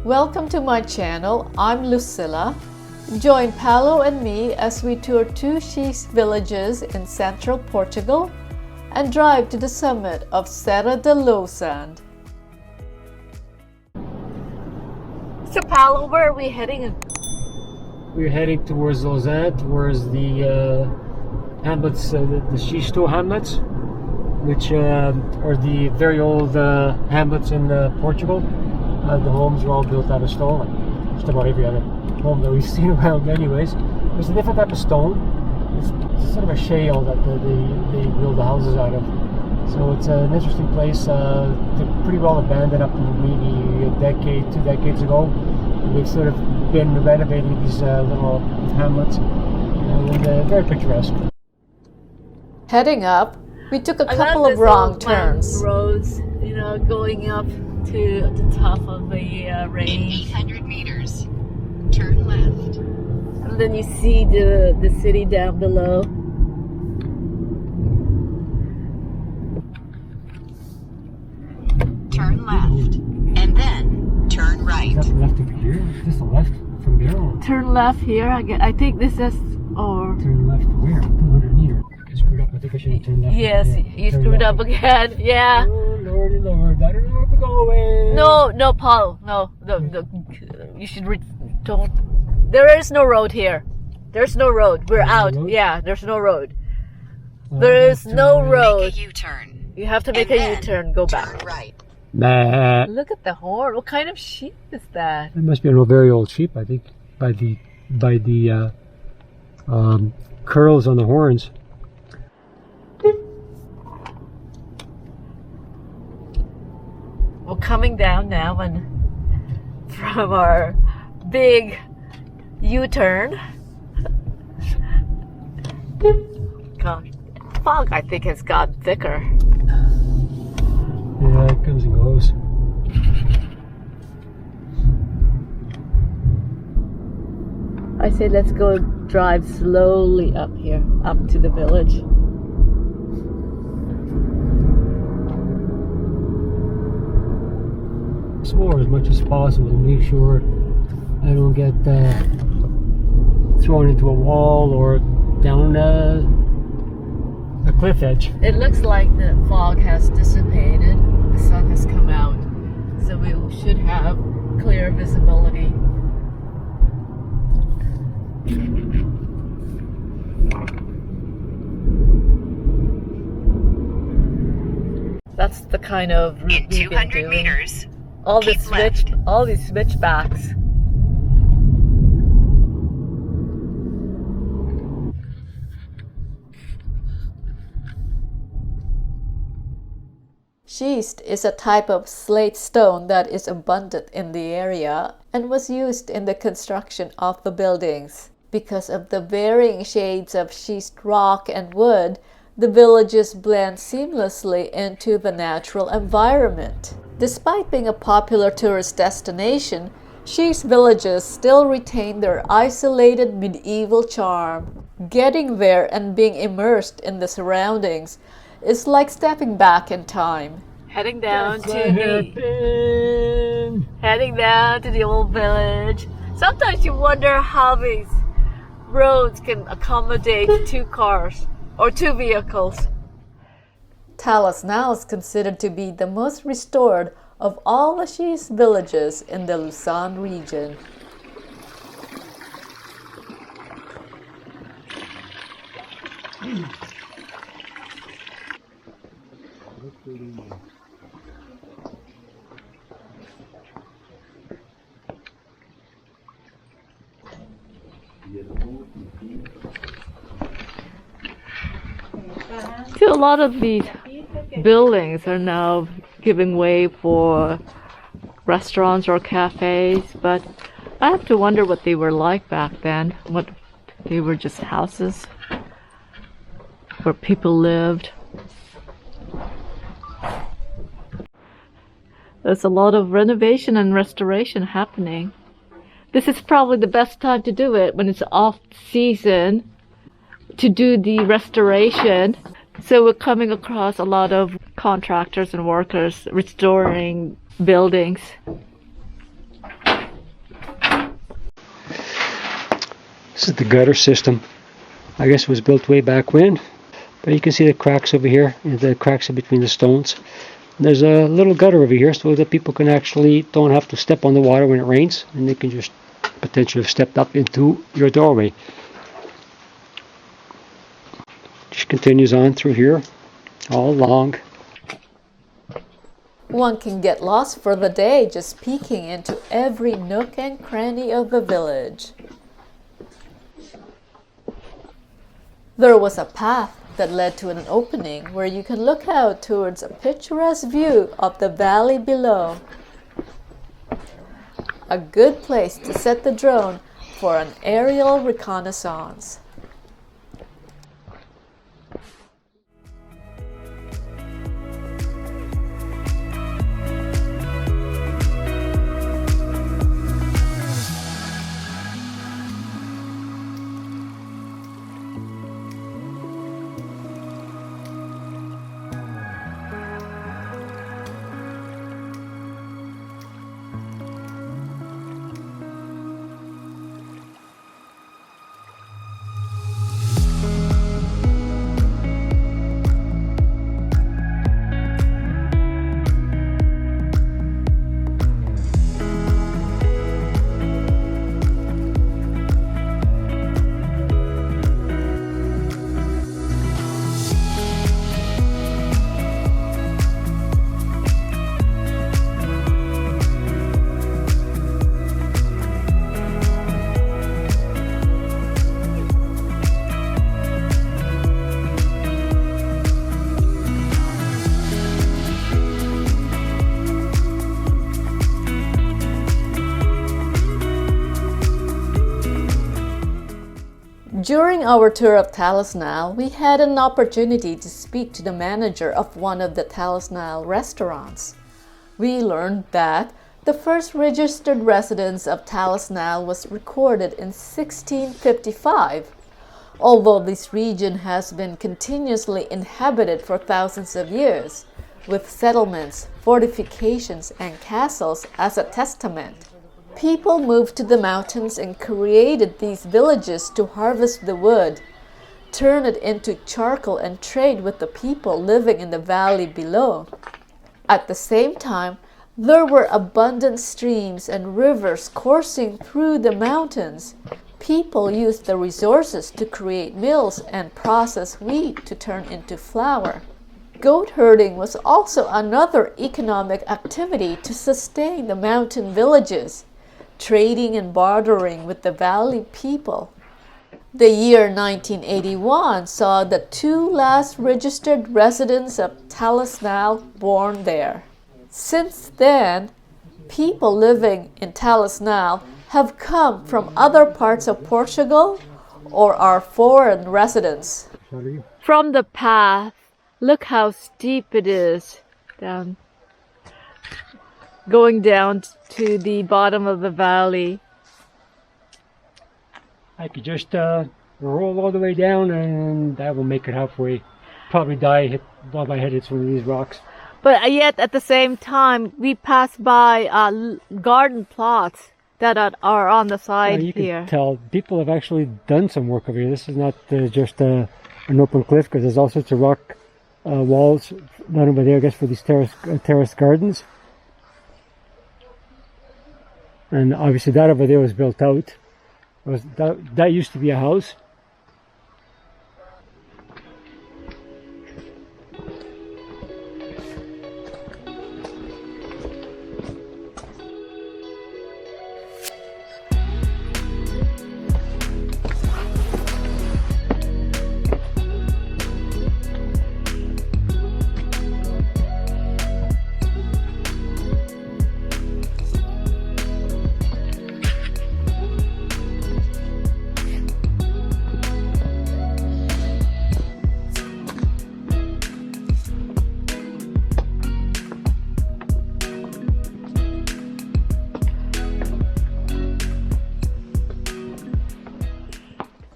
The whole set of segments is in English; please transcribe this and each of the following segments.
Welcome to my channel. I'm Lucilla. Join Paolo and me as we tour two Schist villages in central Portugal and drive to the summit of Serra da Lousã. So Paolo, where are we heading? We're heading towards Lausanne, towards the hamlets, the Schist hamlets, which are the very old hamlets in Portugal. The homes are all built out of stone, like just about every other home that we've seen around anyways. There's a different type of stone. It's sort of a shale that they build the houses out of. So it's an interesting place. They're pretty well abandoned up to maybe a decade, 2 decades ago. They've sort of been renovating these little hamlets, and they're very picturesque. Heading up, we took a couple of wrong turns. Roads, going up to the top of the range. In 800 meters, turn left. And then you see the city down below. Turn left, and then turn right. Is that left from here? Is this the left from here? Or Turn left here. I think this is, or... turn left where? 200 meters. I screwed up. I think I should have turned left. Yes, you screwed up again. Yeah. Oh, Lordy Lord. I don't know where we're going. No, Paul. No. You should don't. There is no road here. There's no road. We're out. Yeah, there's no road. There is no road. Make a U-turn. You have to make a U-turn. Go back. Turn right. Nah. Look at the horn. What kind of sheep is that? It must be a very old sheep, I think, by the curls on the horns. We're coming down now and from our big U-turn. Gosh, fog I think has gotten thicker. Yeah, it comes and goes. I say let's go drive slowly up here, up to the village. Explore as much as possible to make sure I don't get thrown into a wall or down a cliff edge. It looks like the fog has dissipated. The sun has come out, so we should have clear visibility. That's the kind of route In 200 meters, all keep left. all these switchbacks. Schist is a type of slate stone that is abundant in the area and was used in the construction of the buildings. Because of the varying shades of schist rock and wood, the villages blend seamlessly into the natural environment. Despite being a popular tourist destination, Schist villages still retain their isolated medieval charm. Getting there and being immersed in the surroundings is like stepping back in time. Heading down to Hairpin. the old village. Sometimes you wonder how these roads can accommodate 2 cars or 2 vehicles. Talasnal is considered to be the most restored of all the Schist villages in the Lausanne region. See, a lot of these buildings are now giving way for restaurants or cafes, but I have to wonder what they were like back then. What they were, just houses where people lived. There's a lot of renovation and restoration happening. This is probably the best time to do it, when it's off season, to do the restoration. So we're coming across a lot of contractors and workers restoring buildings. This is the gutter system. I guess it was built way back when. But you can see the cracks over here, and the cracks in between the stones. There's a little gutter over here so that people can actually don't have to step on the water when it rains, and they can just potentially have stepped up into your doorway. Just continues on through here, all along. One can get lost for the day just peeking into every nook and cranny of the village. There was a path that led to an opening where you can look out towards a picturesque view of the valley below. A good place to set the drone for an aerial reconnaissance. During our tour of Talasnal, we had an opportunity to speak to the manager of one of the Talasnal restaurants. We learned that the first registered residence of Talasnal was recorded in 1655. Although this region has been continuously inhabited for thousands of years, with settlements, fortifications, and castles as a testament. People moved to the mountains and created these villages to harvest the wood, turn it into charcoal, and trade with the people living in the valley below. At the same time, there were abundant streams and rivers coursing through the mountains. People used the resources to create mills and process wheat to turn into flour. Goat herding was also another economic activity to sustain the mountain villages, trading and bartering with the valley people. The year 1981 saw the two last registered residents of Talasnal born there. Since then, people living in Talasnal have come from other parts of Portugal or are foreign residents. From the path, look how steep it is down. Going down to the bottom of the valley. I could just roll all the way down and that will make it halfway. Probably die while my head hits one of these rocks. But yet at the same time, we pass by garden plots that are on the side you here. You can tell people have actually done some work over here. This is not just an open cliff, because there's all sorts of rock walls down over there, I guess, for these terrace gardens. And obviously that over there was built out. That used to be a house.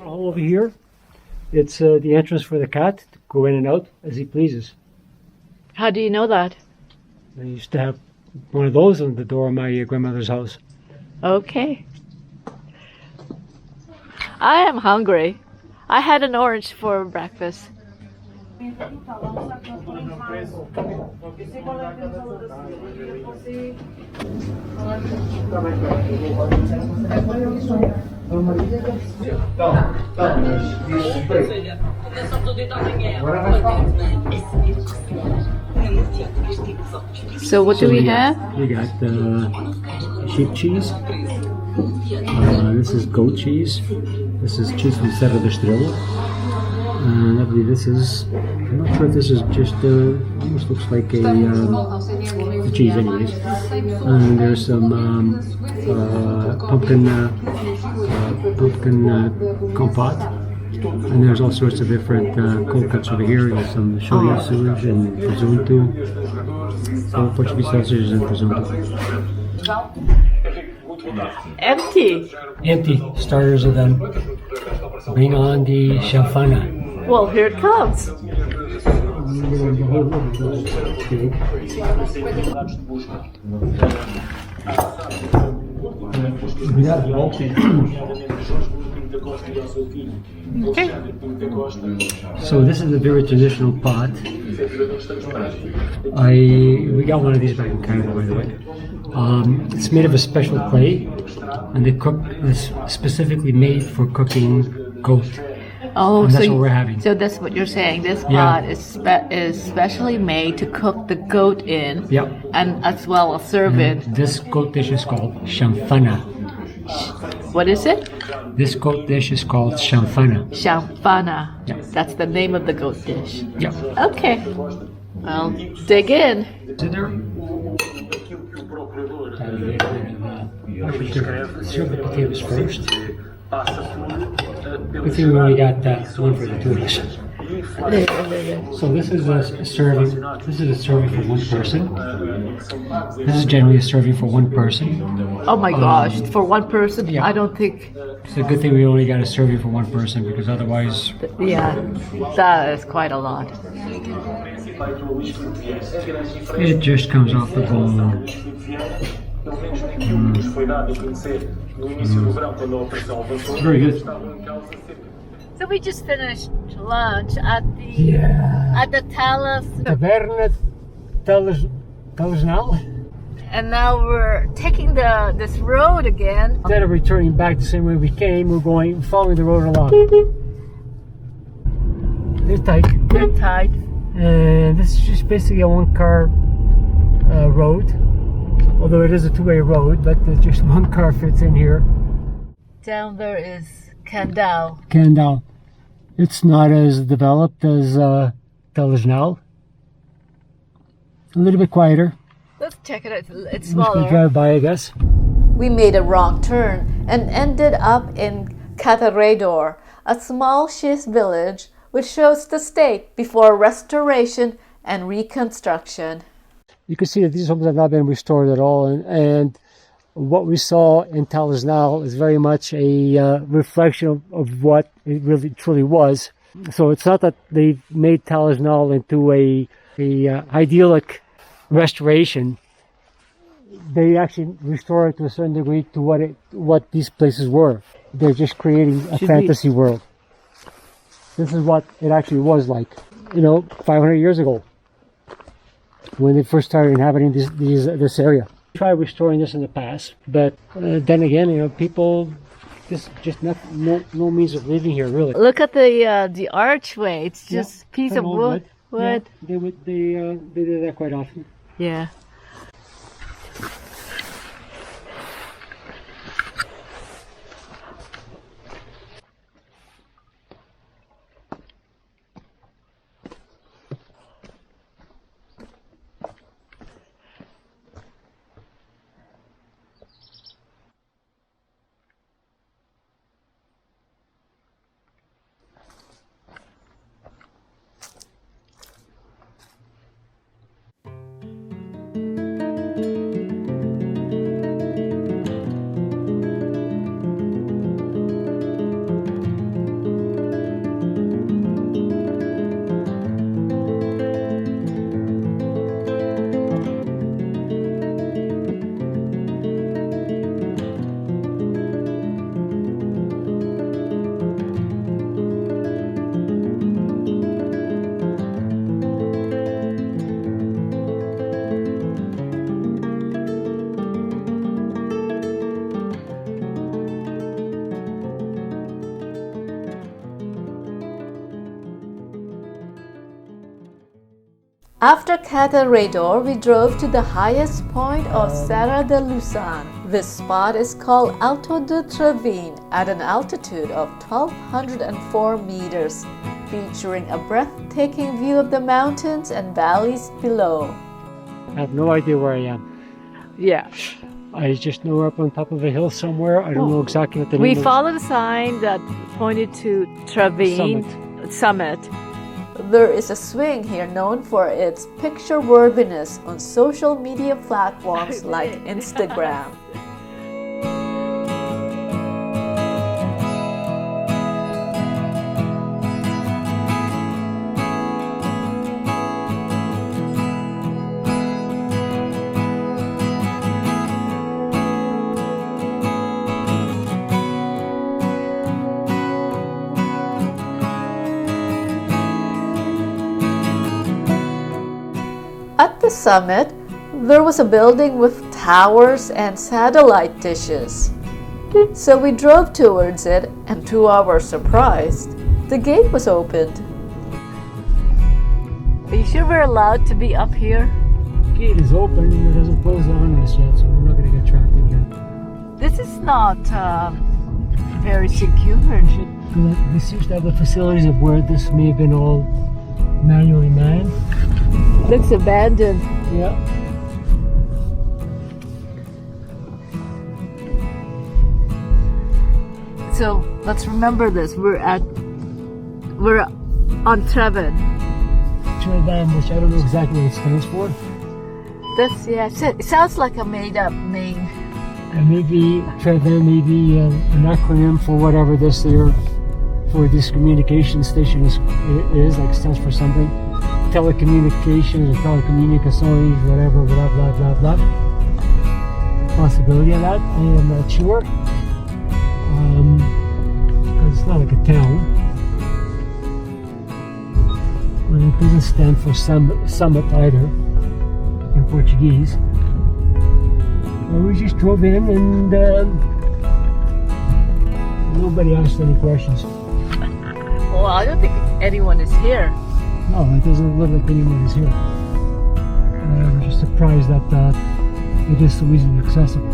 Over here, it's the entrance for the cat to go in and out as he pleases. How do you know that? I used to have one of those on the door of my grandmother's house. Okay. I am hungry. I had an orange for breakfast. So what do we have? We got sheep cheese. This is goat cheese. This is cheese from Serra da Lousã. And I believe this is, I'm not sure if this is just, almost looks like a cheese anyways. And there's some pumpkin compote. And there's all sorts of different cold cuts over here. There's some shoyu sausage and presunto. So Portuguese sausages and presunto. Empty. Empty. Starters are done. Bring on the Chanfana. Well, here it comes. Okay. So this is a very traditional pot. We got one of these back in Canada, by the way. It's made of a special clay, and it's specifically made for cooking goat. Oh, and that's so what we're having. So that's what you're saying. This pot is specially made to cook the goat in, and as well as serve it. This goat dish is called Chanfana. What is it? This goat dish is called Chanfana. Chanfana. Yeah. That's the name of the goat dish. Yeah. Okay. Well, dig in. Sit there. Serve the potatoes first. I think we only got one for the two of us. So this is a serving. This is a serving for one person. This is generally a serving for one person. Oh my gosh! For one person, yeah. I don't think. It's a good thing we only got a serving for one person because otherwise. Yeah, that is quite a lot. It just comes off the bone. Very good. So we just finished lunch at the Taberna, Talasnal. And now we're taking this road again. Instead of returning back the same way we came, we're following the road along. They're tight. They're tight. And this is just basically a one-car road. Although it is a two-way road, but just one car fits in here. Down there is Candal. Candal. It's not as developed as Talasnal. A little bit quieter. Let's check it out. It's We smaller. drive by, I guess. We made a wrong turn and ended up in Catarredor, a small Schist village which shows the state before restoration and reconstruction. You can see that these homes have not been restored at all, and what we saw in Talasnal is very much a reflection of what it really truly was. So it's not that they've made Talasnal into a idyllic restoration. They actually restore it to a certain degree to what these places were. They're just creating a fantasy world. This is what it actually was like, 500 years ago, when they first started inhabiting this area. We tried restoring this in the past, but then again, people, this just no means of living here really. Look at the archway. It's just a piece of wood. Yeah, they do that quite often. Yeah. After Catarredor, we drove to the highest point of Serra da Lousã. This spot is called Alto de Trevim at an altitude of 1,204 meters, featuring a breathtaking view of the mountains and valleys below. I have no idea where I am. Yeah. I just know we're up on top of a hill somewhere. I don't know exactly what the name We is. followed a sign that pointed to Trevim summit. There is a swing here known for its picture-worthiness on social media platforms like Instagram. At the summit, there was a building with towers and satellite dishes. So we drove towards it, and to our surprise, the gate was opened. Are you sure we're allowed to be up here? The gate is open and it hasn't closed on us yet, so we're not going to get trapped in here. This is not very secure. This seems to have the facilities of where this may have been all manually manned. Looks abandoned. Yeah. So let's remember this. We're on Trevim. Trevim, which I don't know exactly what it stands for. This, yeah, it sounds like a made-up name. And maybe Trevim may be an acronym for whatever this communication station is, like it stands for something. Telecommunications or telecommunicações, whatever, blah, blah, blah, blah. Possibility of that, I am not sure. Because it's not like a town. And it doesn't stand for summit either, in Portuguese. Well, we just drove in and nobody asked any questions. Well, I don't think anyone is here. No, it doesn't look like anyone is here. We're just surprised that it is so easily accessible.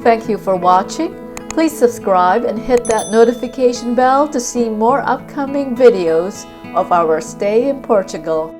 Thank you for watching. Please subscribe and hit that notification bell to see more upcoming videos of our stay in Portugal.